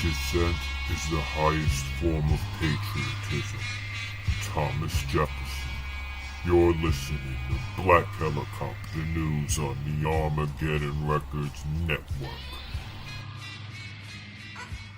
Dissent is the highest form of patriotism. Thomas Jefferson. You're listening to Black Helicopter News on the Armageddon Records Network.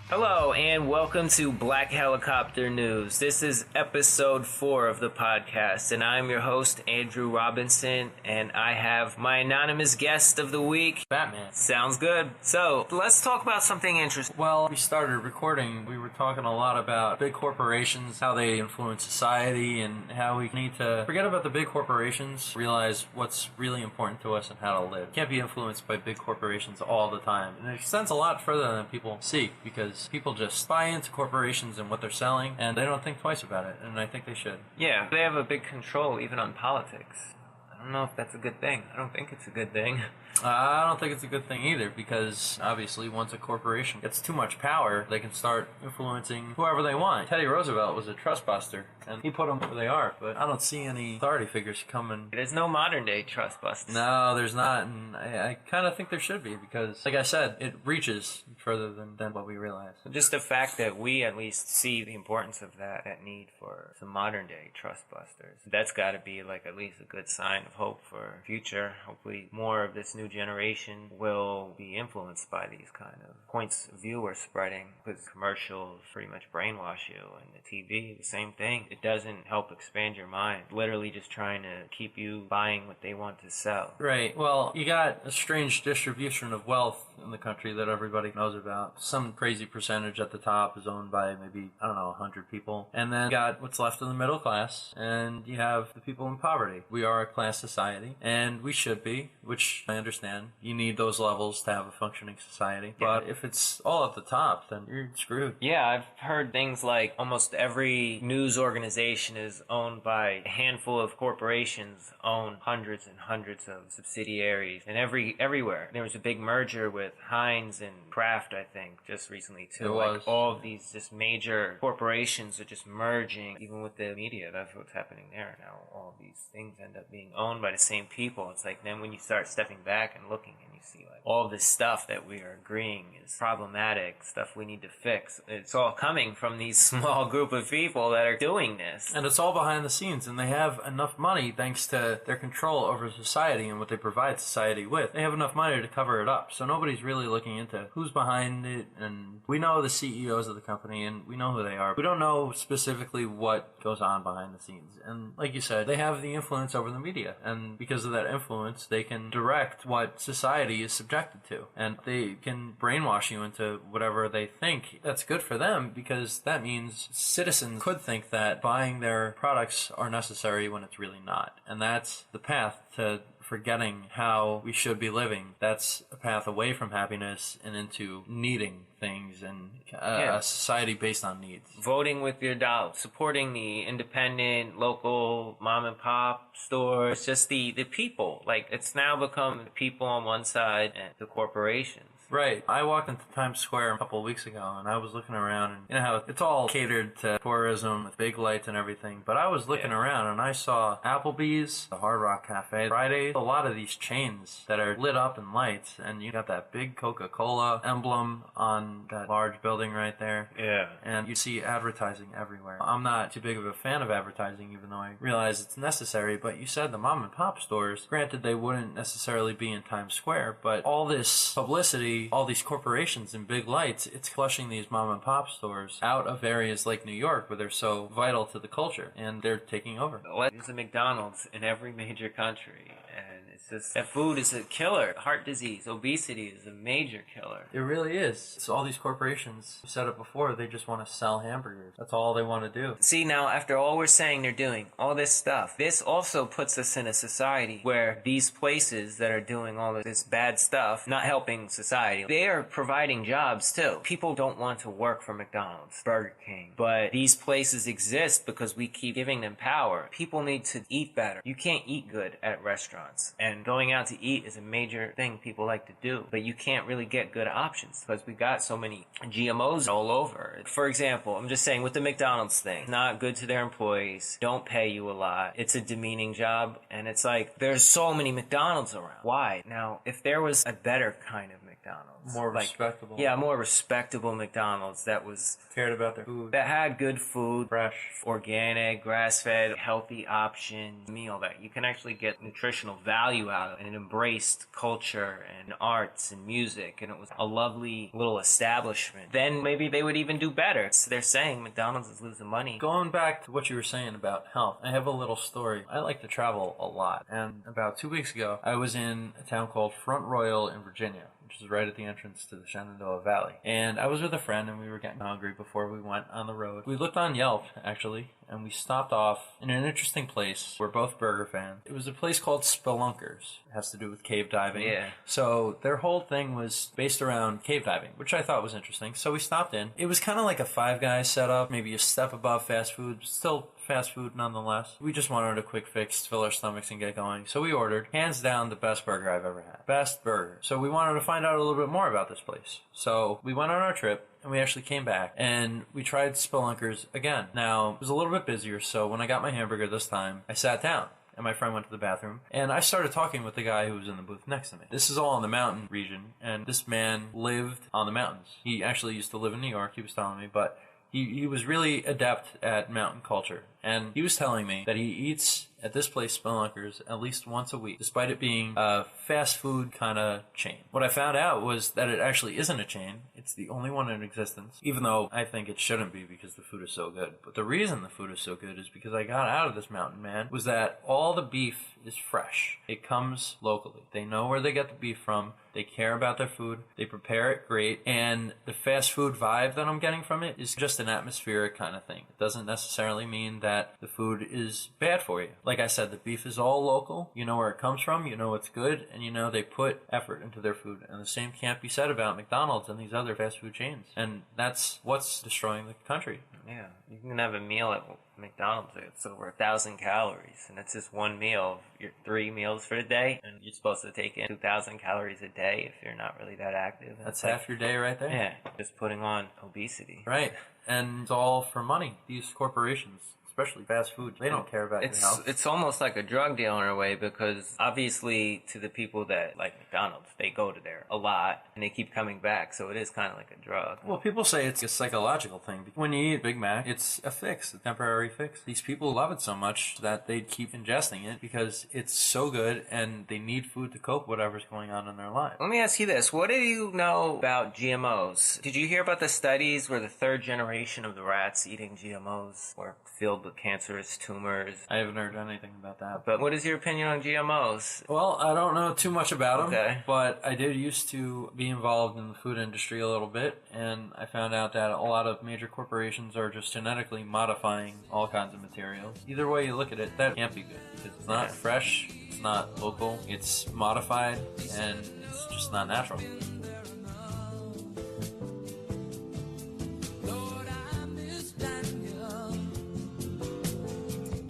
Hello and welcome to Black Helicopter News. This is episode 4 of the podcast, and I'm your host, Andrew Robinson, and I have my anonymous guest of the week, Batman. Sounds good. So, let's talk about something interesting. Well, we started recording, we were talking a lot about big corporations, how they influence society, and how we need to forget about the big corporations, realize what's really important to us and how to live. Can't be influenced by big corporations all the time. And it extends a lot further than people see, because people just buy into corporations and what they're selling, and they don't think twice about it, and I think they should. Yeah, they have a big control even on politics. I don't know if that's a good thing. I don't think it's a good thing. I don't think it's a good thing either, because obviously once a corporation gets too much power, they can start influencing whoever they want. Teddy Roosevelt was a trust buster, and he put them where they are, but I don't see any authority figures coming. There's no modern day trust busters. No, there's not, and I kind of think there should be, because, like I said, it reaches further than what we realize. Just the fact that we at least see the importance of that need for some modern day trust busters. That's got to be like at least a good sign of hope for future. Hopefully more of this new generation will be influenced by these kind of points of view we're spreading, because commercials pretty much brainwash you, and the TV, the same thing. It doesn't help expand your mind. Literally just trying to keep you buying what they want to sell. Right. Well, you got a strange distribution of wealth in the country that everybody knows about. Some crazy percentage at the top is owned by maybe, 100 people. And then you got what's left of the middle class, and you have the people in poverty. We are a class society, and we should be, which I understand. You need those levels to have a functioning society. Yeah. But if it's all at the top, then you're screwed. Yeah, I've heard things like almost every news organization is owned by a handful of corporations, own hundreds and hundreds of subsidiaries, and everywhere. There was a big merger with Heinz and Kraft, I think, just recently too. There like was. all of these just major corporations are just merging, even with the media. That's what's happening there now. All of these things end up being owned by the same people. It's like then when you start stepping back and looking and you see like all of this stuff that we are agreeing is problematic, stuff we need to fix, it's all coming from these small group of people that are doing this. And it's all behind the scenes, and they have enough money thanks to their control over society and what they provide society with. They have enough money to cover it up, so nobody's really looking into who's behind it, and we know the CEOs of the company, and we know who they are. We don't know specifically what goes on behind the scenes, and like you said, they have the influence over the media, and because of that influence, they can direct what society is subjected to, and they can brainwash you into whatever they think that's good for them, because that means citizens could think that buying their products are necessary when it's really not, and that's the path to forgetting how we should be living. That's a path away from happiness and into needing things and a society based on needs. Voting with your dollar, supporting the independent, local, mom and pop stores, just the people. Like, it's now become the people on one side and the corporations. Right. I walked into Times Square a couple of weeks ago, and I was looking around, and you know how it's all catered to tourism with big lights and everything, but I was looking around, and I saw Applebee's, the Hard Rock Cafe, Friday, a lot of these chains that are lit up in lights, and you got that big Coca-Cola emblem on that large building right there. Yeah. And you see advertising everywhere. I'm not too big of a fan of advertising, even though I realize it's necessary, but you said the mom and pop stores, granted they wouldn't necessarily be in Times Square, but all this publicity, all these corporations and big lights, it's flushing these mom and pop stores out of areas like New York where they're so vital to the culture, and they're taking over. There's a McDonald's in every major country, and it's just, that food is a killer. Heart disease, obesity is a major killer. It really is. So all these corporations, I've said it before, they just want to sell hamburgers. That's all they want to do. See, now, after all we're saying they're doing, all this stuff, this also puts us in a society where these places that are doing all of this bad stuff, not helping society, they are providing jobs too. People don't want to work for McDonald's, Burger King, but these places exist because we keep giving them power. People need to eat better. You can't eat good at restaurants, and going out to eat is a major thing people like to do, but you can't really get good options because we got so many GMOs all over. For example, I'm just saying with the McDonald's thing, not good to their employees, don't pay you a lot, it's a demeaning job, and it's like there's so many McDonald's around. Why? Now, if there was a better kind of McDonald's, McDonald's. More respectable. Yeah, more respectable McDonald's that was Cared about their food. that had good food, Fresh. organic, grass-fed, healthy options, meal that you can actually get nutritional value out of, and it embraced culture and arts and music, and it was a lovely little establishment. Then maybe they would even do better. So they're saying McDonald's is losing money. Going back to what you were saying about health, I have a little story. I like to travel a lot, and about 2 weeks ago, I was in a town called Front Royal in Virginia, which is right at the entrance to the Shenandoah Valley. And I was with a friend, and we were getting hungry before we went on the road. We looked on Yelp, actually, and we stopped off in an interesting place. We're both burger fans. It was a place called Spelunkers. It has to do with cave diving. Yeah. So their whole thing was based around cave diving, which I thought was interesting. So we stopped in. It was kind of like a Five Guys setup, maybe a step above fast food, still fast food nonetheless. We just wanted a quick fix, fill our stomachs and get going. So we ordered, hands down, the best burger I've ever had. Best burger. So we wanted to find out a little bit more about this place. So we went on our trip, and we actually came back, and we tried Spelunkers again. Now, it was a little bit busier, so when I got my hamburger this time, I sat down, and my friend went to the bathroom, and I started talking with the guy who was in the booth next to me. This is all in the mountain region, and this man lived on the mountains. He actually used to live in New York, he was telling me, but he was really adept at mountain culture. And he was telling me that he eats at this place, Spelunkers, at least once a week, despite it being a fast food kind of chain. What I found out was that it actually isn't a chain. It's the only one in existence, even though I think it shouldn't be because the food is so good. But the reason the food is so good is because I got out of this mountain, man, was that all the beef is fresh. It comes locally. They know where they get the beef from. They care about their food. They prepare it great. And the fast food vibe that I'm getting from it is just an atmospheric kind of thing. It doesn't necessarily mean that the food is bad for you. Like I said, the beef is all local. You know where it comes from. You know it's good. And you know they put effort into their food. And the same can't be said about McDonald's and these other fast food chains. And that's what's destroying the country. Yeah, you can have a meal at McDonald's. It's over 1,000 calories, and it's just one meal of your 3 meals for the day, and you're supposed to take in 2,000 calories a day if you're not really that active. That's half your day right there. Yeah, just putting on obesity. Right, and it's all for money. These corporations, especially fast food, they don't care about your health. It's almost like a drug deal in a way, because obviously to the people that like McDonald's, they go to there a lot and they keep coming back, so it is kind of like a drug. Well, people say it's a psychological thing. When you eat a Big Mac, it's a fix, a temporary fix. These people love it so much that they keep ingesting it because it's so good and they need food to cope with whatever's going on in their life. Let me ask you this. What do you know about GMOs? Did you hear about the studies where the 3rd generation of the rats eating GMOs were filled with cancerous tumors? I haven't heard anything about that. But what is your opinion on GMOs? Well, I don't know too much about them, Okay. but I did used to be involved in the food industry a little bit, and I found out that a lot of major corporations are just genetically modifying all kinds of materials. Either way you look at it, that can't be good, because it's not fresh, it's not local, it's modified, and it's just not natural.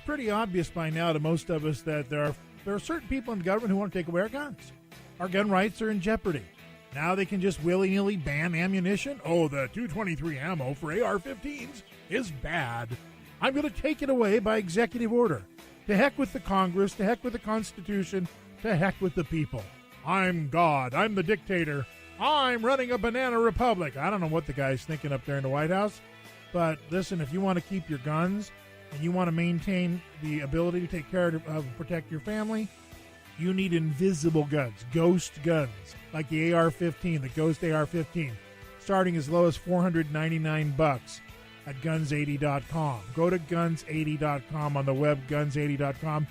Pretty obvious by now to most of us that there are certain people in the government who want to take away our guns. Our gun rights are in jeopardy. Now they can just willy-nilly ban ammunition. Oh, the 223 ammo for AR-15s is bad. I'm going to take it away by executive order. To heck with the Congress, to heck with the Constitution, to heck with the people. I'm God. I'm the dictator. I'm running a banana republic. I don't know what the guy's thinking up there in the White House. But listen, if you want to keep your guns and you want to maintain the ability to take care of and protect your family, you need invisible guns, ghost guns, like the AR-15, the Ghost AR-15, starting as low as $499 at guns80.com. Go to guns80.com on the web, guns80.com.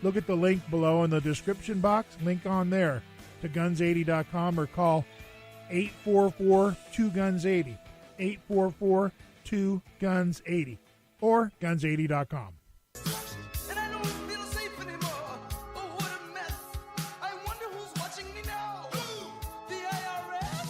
Look at the link below in the description box, link on there to guns80.com, or call 844-2GUNS80, 844-2GUNS80, or guns80.com. And I don't feel safe anymore. Oh, what a mess. I wonder who's watching me now. The IRS.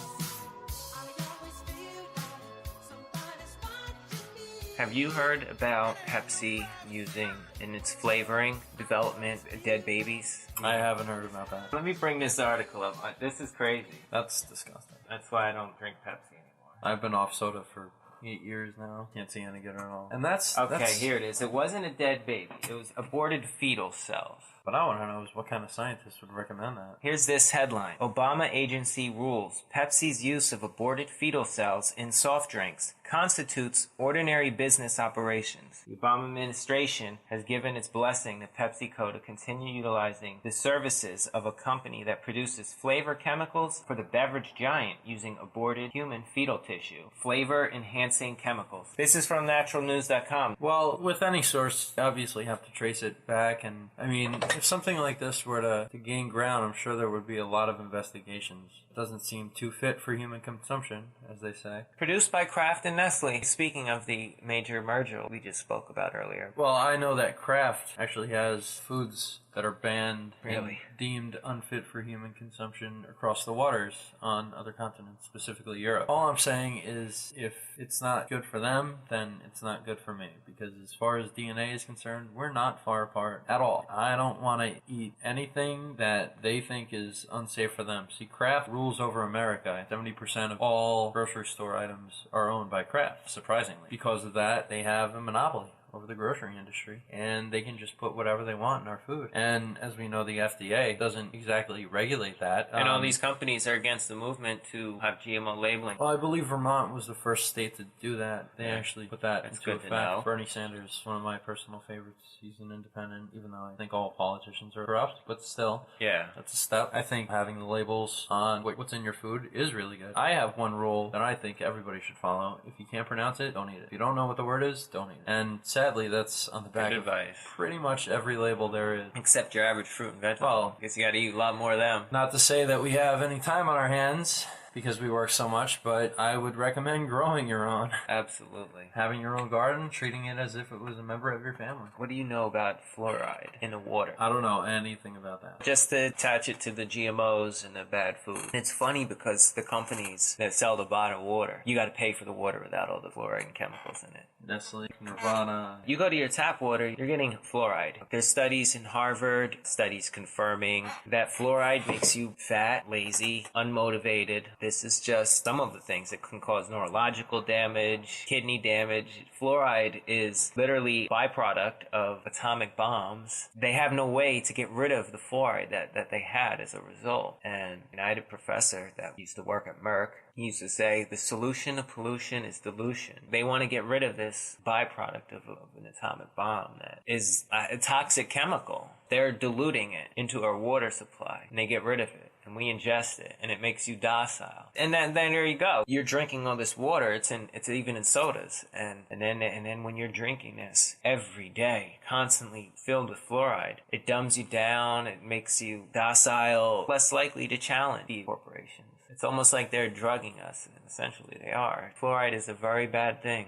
I always feel like somebody's watching me. Have you heard about Pepsi using in its flavoring development dead babies? I haven't heard about that. Let me bring this article up. This is crazy. That's disgusting. That's why I don't drink Pepsi anymore. I've been off soda for 8 years now. Can't see any good at all. And that's... Okay, here it is. It wasn't a dead baby. It was aborted fetal cells. What I want to know is what kind of scientist would recommend that. Here's this headline. Obama agency rules Pepsi's use of aborted fetal cells in soft drinks constitutes ordinary business operations. The Obama administration has given its blessing to PepsiCo to continue utilizing the services of a company that produces flavor chemicals for the beverage giant using aborted human fetal tissue. Flavor-enhancing chemicals. This is from naturalnews.com. Well, with any source, you obviously have to trace it back, and I mean, if something like this were to gain ground, I'm sure there would be a lot of investigations. It doesn't seem too fit for human consumption, as they say. Produced by Kraft and Nestle. Speaking of the major merger we just spoke about earlier. Well, I know that Kraft actually has foods that are banned and deemed unfit for human consumption across the waters on other continents, specifically Europe. All I'm saying is if it's not good for them, then it's not good for me, because as far as DNA is concerned, we're not far apart at all. I don't want to eat anything that they think is unsafe for them. See, Kraft rules over America. 70% of all grocery store items are owned by Kraft, surprisingly. Because of that, they have a monopoly over the grocery industry, and they can just put whatever they want in our food. And as we know, the FDA doesn't exactly regulate that. And all these companies are against the movement to have GMO labeling. Well, I believe Vermont was the first state to do that. They actually put that into effect. Bernie Sanders, one of my personal favorites. He's an independent, even though I think all politicians are corrupt, but still. Yeah. That's a step. I think having the labels on what's in your food is really good. I have one rule that I think everybody should follow. If you can't pronounce it, don't eat it. If you don't know what the word is, don't eat it. And sadly, that's on the back of pretty much every label there is. Except your average fruit and vegetable. Well, I guess you gotta eat a lot more of them. Not to say that we have any time on our hands, because we work so much, but I would recommend growing your own. Absolutely. Having your own garden, treating it as if it was a member of your family. What do you know about fluoride in the water? I don't know anything about that. Just to attach it to the GMOs and the bad food. It's funny because the companies that sell the bottled water, you gotta pay for the water without all the fluoride and chemicals in it. Nestle, Nirvana. You go to your tap water, you're getting fluoride. There's studies in Harvard, studies confirming that fluoride makes you fat, lazy, unmotivated. This is just some of the things that can cause neurological damage, kidney damage. Fluoride is literally a byproduct of atomic bombs. They have no way to get rid of the fluoride that they had as a result. And I had a professor that used to work at Merck. He used to say, the solution of pollution is dilution. They want to get rid of this byproduct of an atomic bomb that is a toxic chemical. They're diluting it into our water supply, and they get rid of it. And we ingest it, and it makes you docile. And then there you go. You're drinking all this water. It's even in sodas. And then when you're drinking this every day, constantly filled with fluoride, it dumbs you down. It makes you docile, less likely to challenge the corporations. It's almost like they're drugging us, and essentially they are. Fluoride is a very bad thing.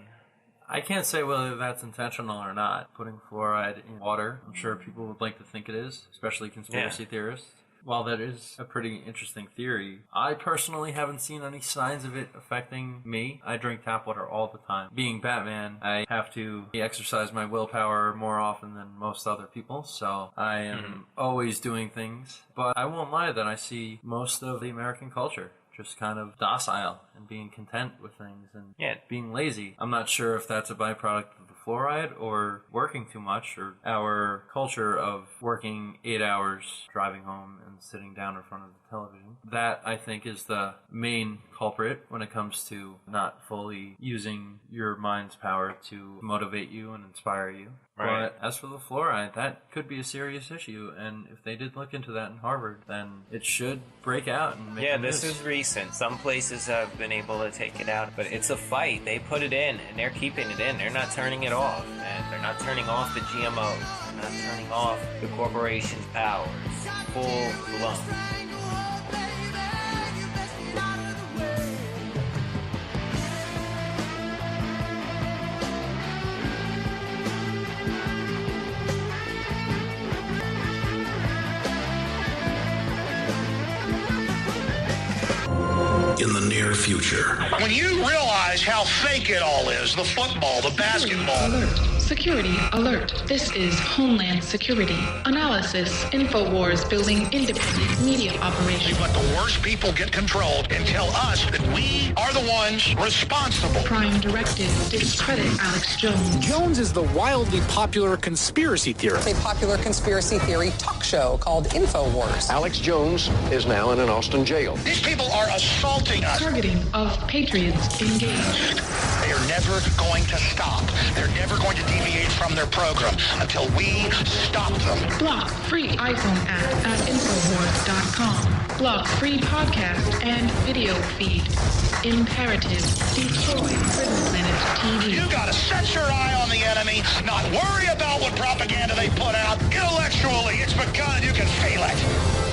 I can't say whether that's intentional or not, putting fluoride in water. I'm sure people would like to think it is, especially conspiracy theorists. While that is a pretty interesting theory, I personally haven't seen any signs of it affecting me. I drink tap water all the time. Being Batman, I have to exercise my willpower more often than most other people, so I am always doing things. But I won't lie that I see most of the American culture just kind of docile and being content with things and being lazy. I'm not sure if that's a byproduct of the fluoride or working too much, or our culture of working 8 hours, driving home and sitting down in front of the television. That, I think, is the main culprit when it comes to not fully using your mind's power to motivate you and inspire you. Right. But as for the fluoride, that could be a serious issue, and if they did look into that in Harvard, then it should break out and make this is recent. Some places have been able to take it out, but it's a fight. They put it in, and they're keeping it in. They're not turning it off, and they're not turning off the GMOs. They're not turning off the corporation's powers. Full blown. In the near future. When you realize how fake it all is, the football, the basketball, Security alert. This is Homeland Security. Analysis. InfoWars building independent media operation. Let the worst people get control and tell us that we are the ones responsible. Prime directive. Discredit Alex Jones. Jones is the wildly popular conspiracy theorist. A popular conspiracy theory talk show called InfoWars. Alex Jones is now in an Austin jail. These people are assaulting us. Targeting of patriots engaged. They are never going to stop. They're never going to deviate from their program until we stop them. Block free iPhone app at Infowars.com. Block free podcast and video feed. Imperative. Destroy Prison Planet TV. You gotta set your eye on the enemy, not worry about what propaganda they put out. Intellectually, it's begun. You can feel it.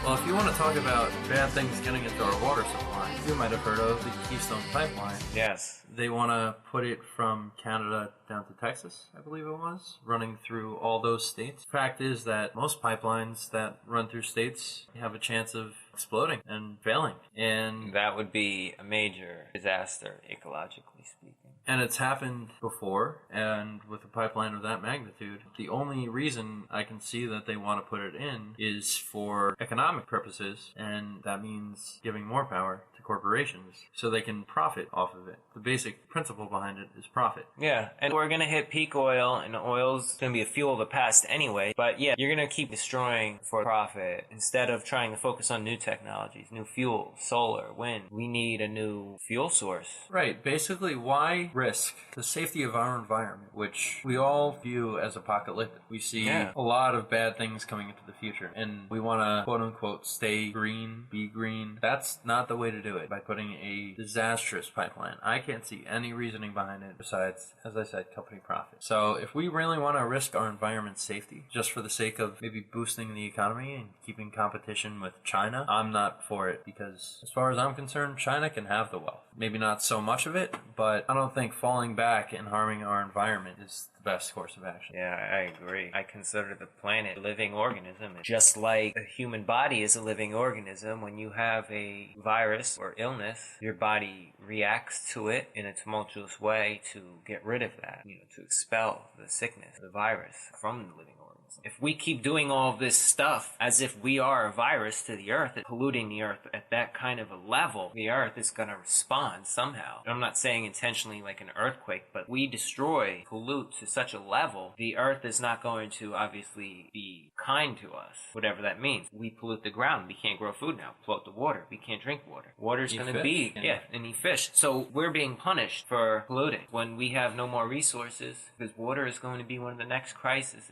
Well, if you want to talk about bad things getting into our water supply, you might have heard of the Keystone Pipeline. Yes. They want to put it from Canada down to Texas, I believe it was, running through all those states. Fact is that most pipelines that run through states have a chance of exploding and failing. And That would be a major disaster, ecologically speaking. And it's happened before, and with a pipeline of that magnitude, the only reason I can see that they want to put it in is for economic purposes, and that means giving more power to corporations so they can profit off of it. The basic principle behind it is profit. Yeah, and we're going to hit peak oil, and oil's going to be a fuel of the past anyway. But yeah, you're going to keep destroying for profit instead of trying to focus on new technologies, new fuels, solar, wind. We need a new fuel source. Right, basically, why risk the safety of our environment, which we all view as apocalyptic? We see a lot of bad things coming into the future, and we want to, quote-unquote, stay green, be green. That's not the way to do it, by putting a disastrous pipeline. I can't see any reasoning behind it besides, as I said, company profit. So if we really want to risk our environment's safety just for the sake of maybe boosting the economy and keeping competition with China, I'm not for it, because as far as I'm concerned, China can have the wealth. Maybe not so much of it, but I don't think falling back and harming our environment is the best course of action. Yeah, I agree. I consider the planet a living organism. Just like a human body is a living organism, when you have a virus or illness, your body reacts to it in a tumultuous way to get rid of that, to expel the sickness, the virus from the living organism. If we keep doing all of this stuff as if we are a virus to the earth, polluting the earth at that kind of a level, the earth is going to respond somehow. I'm not saying intentionally like an earthquake, but we destroy, pollute to such a level, the earth is not going to obviously be kind to us, whatever that means. We pollute the ground. We can't grow food now. Float the water. We can't drink water. Water's going to be, and eat fish. So we're being punished for polluting when we have no more resources, because water is going to be one of the next crises.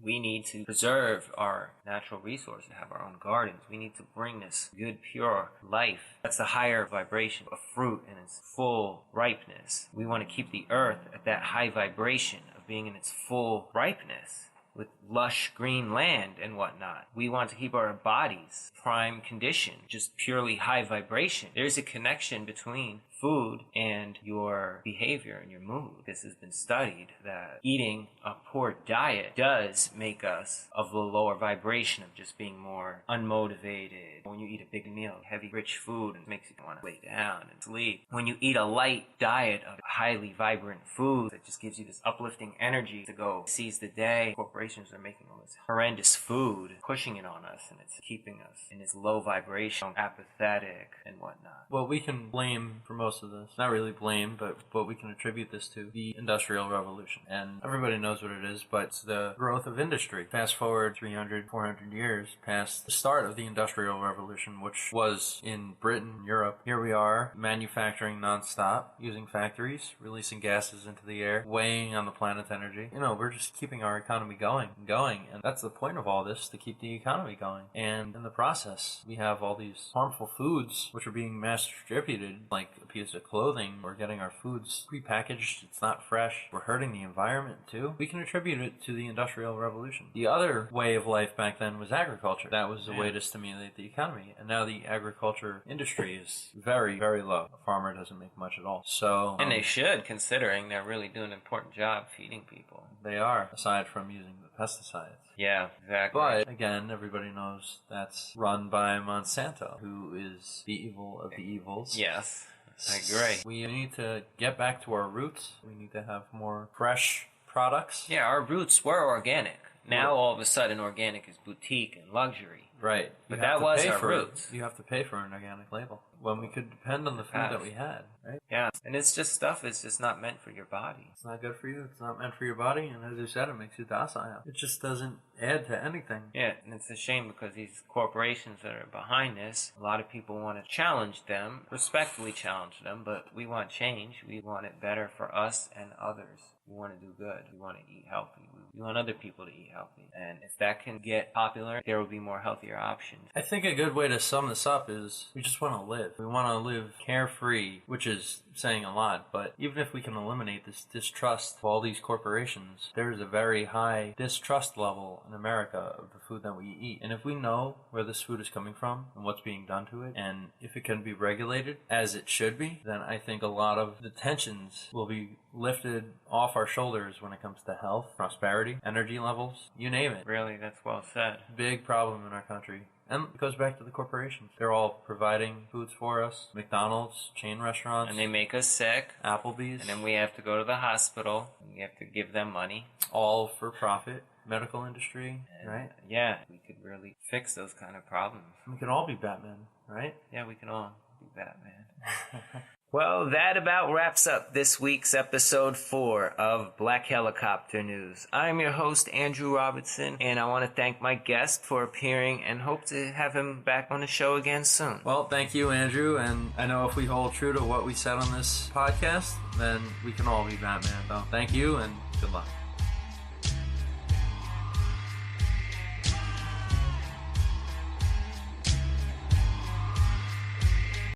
We need to preserve our natural resources, have our own gardens. We need to bring this good, pure life. That's the higher vibration of fruit in its full ripeness. We want to keep the earth at that high vibration of being in its full ripeness, with lush green land and whatnot. We want to keep our bodies prime condition, just purely high vibration. There's a connection between food and your behavior and your mood. This has been studied, that eating a poor diet does make us of the lower vibration of just being more unmotivated. When you eat a big meal, heavy, rich food, it makes you want to lay down and sleep. When you eat a light diet of highly vibrant food that just gives you this uplifting energy to go seize the day, corporations are making all this horrendous food, pushing it on us, and it's keeping us in this low vibration, apathetic and whatnot. Well, we can blame for most of this, not really blame, but we can attribute this to the Industrial Revolution. And everybody knows what it is, but it's the growth of industry. Fast forward 300, 400 years past the start of the Industrial Revolution, which was in Britain, Europe. Here we are, manufacturing nonstop, using factories, releasing gases into the air, weighing on the planet's energy. We're just keeping our economy going and going, and that's the point of all this, to keep the economy going. And in the process, we have all these harmful foods which are being mass distributed, like a piece piece of clothing. We're getting our foods prepackaged. It's not fresh. We're hurting the environment too. We can attribute it to the Industrial Revolution. The other way of life back then was agriculture. That was the way to stimulate the economy. And now the agriculture industry is very, very low. A farmer doesn't make much at all. So, and they should, considering they're really doing an important job feeding people. They are, aside from using the pesticides. Yeah, exactly. But, again, everybody knows that's run by Monsanto, who is the evil of the evils. Yes, I agree. We need to get back to our roots. We need to have more fresh products. Yeah, our roots were organic. Now, all of a sudden, organic is boutique and luxury. Right. But that was our roots. You have to pay for an organic label when we could depend on the food that we had, right? Yeah, and it's just stuff that's just not meant for your body. It's not good for you. It's not meant for your body, and as you said, it makes you docile. It just doesn't add to anything. Yeah, and it's a shame because these corporations that are behind this, a lot of people want to challenge them, respectfully challenge them, but we want change. We want it better for us and others. We want to do good. We want to eat healthy. We want other people to eat healthy. And if that can get popular, there will be more healthier options. I think a good way to sum this up is we just want to live. We want to live carefree, which is saying a lot, but even if we can eliminate this distrust of all these corporations, there is a very high distrust level in America of the food that we eat. And if we know where this food is coming from and what's being done to it, and if it can be regulated as it should be, then I think a lot of the tensions will be lifted off our shoulders when it comes to health, prosperity, energy levels, you name it. Really, that's well said. Big problem in our country. And it goes back to the corporations. They're all providing foods for us. McDonald's, chain restaurants. And they make us sick. Applebee's. And then we have to go to the hospital. And we have to give them money. All for profit. Medical industry, and, right? Yeah, we could really fix those kind of problems. We can all be Batman, right? Yeah, we can all be Batman. Well, that about wraps up this week's episode 4 of Black Helicopter News. I'm your host, Andrew Robertson, and I want to thank my guest for appearing and hope to have him back on the show again soon. Well, thank you, Andrew, and I know if we hold true to what we said on this podcast, then we can all be Batman. So thank you, and good luck.